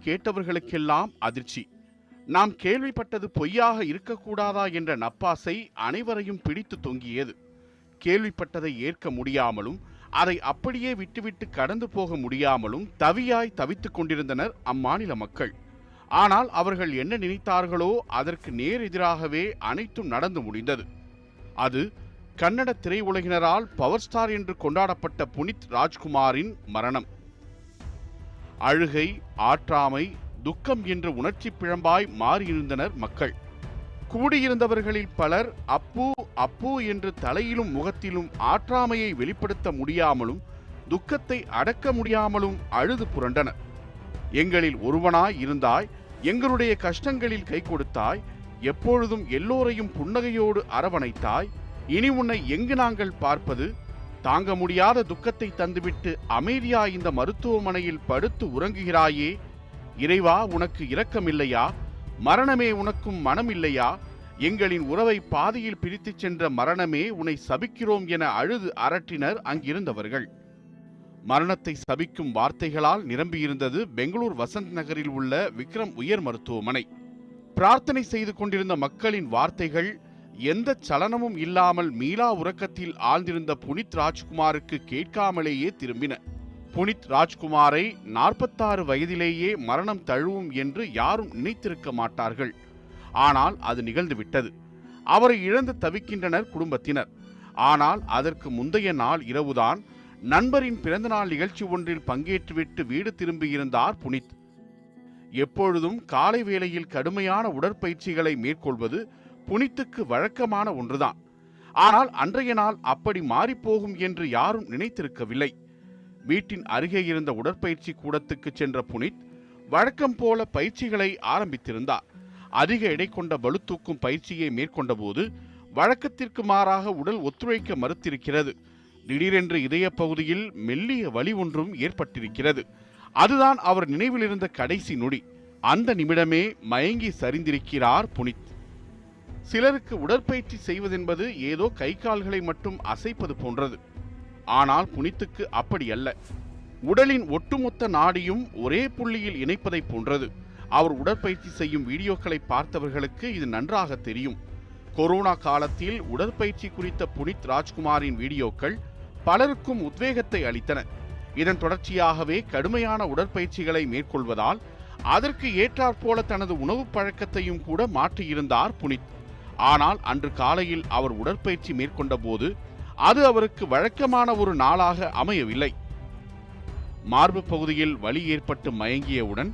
கேட்டவர்களுக்கெல்லாம் அதிர்ச்சி. நாம் கேள்விப்பட்டது பொய்யாக இருக்கக்கூடாதா என்ற நப்பாசை அனைவரையும் பிடித்து தொங்கியது. கேள்விப்பட்டதை ஏற்க முடியாமலும் அதை அப்படியே விட்டுவிட்டு கடந்து போக முடியாமலும் தவியாய் தவித்துக் கொண்டிருந்தனர் அம்மாநில மக்கள். ஆனால் அவர்கள் என்ன நினைத்தார்களோ அதற்கு நேர் எதிராகவே அனைத்தும் நடந்து முடிந்தது. அது கன்னட திரையுலகினரால் பவர் ஸ்டார் என்று கொண்டாடப்பட்ட புனித் ராஜ்குமாரின் மரணம். அழுகை, ஆற்றாமை, துக்கம் என்ற உணர்ச்சி பிழம்பாய் மாறியிருந்தனர் மக்கள். கூடியிருந்தவர்களில் பலர் அப்பு அப்பு என்று தலையிலும் முகத்திலும் ஆற்றாமையை வெளிப்படுத்த முடியாமலும் துக்கத்தை அடக்க முடியாமலும் அழுது புரண்டனர். எங்களில் ஒருவனாய் இருந்தாய், எங்களுடைய கஷ்டங்களில் கை கொடுத்தாய், எப்பொழுதும் எல்லோரையும் புன்னகையோடு அரவணைத்தாய், இனி உன்னை எங்கு நாங்கள் பார்ப்பது? தாங்க முடியாத துக்கத்தை தந்துவிட்டு அமைதியா இந்த மருத்துவமனையில் படுத்து உறங்குகிறாயே, இறைவா உனக்கு இரக்கமில்லையா? மரணமே உனக்கும் மனம் இல்லையா? எங்களின் உறவை பாதியில் பிரித்துச் சென்ற மரணமே உன்னை சபிக்கிறோம் என அழுது அரட்டினர் அங்கிருந்தவர்கள். மரணத்தை சபிக்கும் வார்த்தைகளால் நிரம்பியிருந்தது பெங்களூர் வசந்த் நகரில் உள்ள விக்ரம் உயர் மருத்துவமனை. பிரார்த்தனை செய்து கொண்டிருந்த மக்களின் வார்த்தைகள் எந்த சலனமும் இல்லாமல் மீளா உறக்கத்தில் ஆழ்ந்திருந்த புனித் ராஜ்குமாருக்கு கேட்காமலேயே திரும்பின. புனித் ராஜ்குமாரை 46 வயதிலேயே மரணம் தழுவும் என்று யாரும் நினைத்திருக்க மாட்டார்கள். ஆனால் அது நிகழ்ந்துவிட்டது. அவரை இழந்து தவிக்கின்றனர் குடும்பத்தினர். ஆனால் அதற்கு முந்தைய நாள் இரவுதான் நண்பரின் பிறந்தநாள் நிகழ்ச்சி ஒன்றில் பங்கேற்றுவிட்டு வீடு திரும்பியிருந்தார் புனித். எப்பொழுதும் காலை வேளையில் கடுமையான உடற்பயிற்சிகளை மேற்கொள்வது புனித்துக்கு வழக்கமான ஒன்றுதான். ஆனால் அன்றைய நாள் அப்படி மாறிப்போகும் என்று யாரும் நினைத்திருக்கவில்லை. வீட்டின் அருகே இருந்த உடற்பயிற்சி கூடத்துக்கு சென்ற புனித் வழக்கம் போல பயிற்சிகளை ஆரம்பித்திருந்தார். அதிக எடை கொண்ட பளுதூக்கும் பயிற்சியை மேற்கொண்ட போது வழக்கத்திற்கு மாறாக உடல் ஒத்துழைக்க மறுத்திருக்கிறது. திடீரென்று இதய பகுதியில் மெல்லிய வலி ஒன்றும் ஏற்பட்டிருக்கிறது. அதுதான் அவர் நினைவில் இருந்த கடைசி நொடி. அந்த நிமிடமே மயங்கி சரிந்திருக்கிறார் புனித். சிலருக்கு உடற்பயிற்சி செய்வதென்பது ஏதோ கை கால்களை மட்டும் அசைப்பது போன்றது. ஆனால் புனித்துக்கு அப்படி அல்ல. உடலின் ஒட்டுமொத்த நாடியும் ஒரே புள்ளியில் இணைப்பதை போன்றது. அவர் உடற்பயிற்சி செய்யும் வீடியோக்களை பார்த்தவர்களுக்கு இது நன்றாக தெரியும். கொரோனா காலத்தில் உடற்பயிற்சி குறித்த புனித் ராஜ்குமாரின் வீடியோக்கள் பலருக்கும் உத்வேகத்தை அளித்தன. இதன் தொடர்ச்சியாகவே கடுமையான உடற்பயிற்சிகளை மேற்கொள்வதால் அதற்கு ஏற்றாற்போல தனது உணவு பழக்கத்தையும் கூட மாற்றியிருந்தார் புனித். ஆனால் அன்று காலையில் அவர் உடற்பயிற்சி மேற்கொண்ட போது அது அவருக்கு வழக்கமான ஒரு நாளாக அமையவில்லை. மார்பு பகுதியில் வலி ஏற்பட்டு மயங்கியவுடன்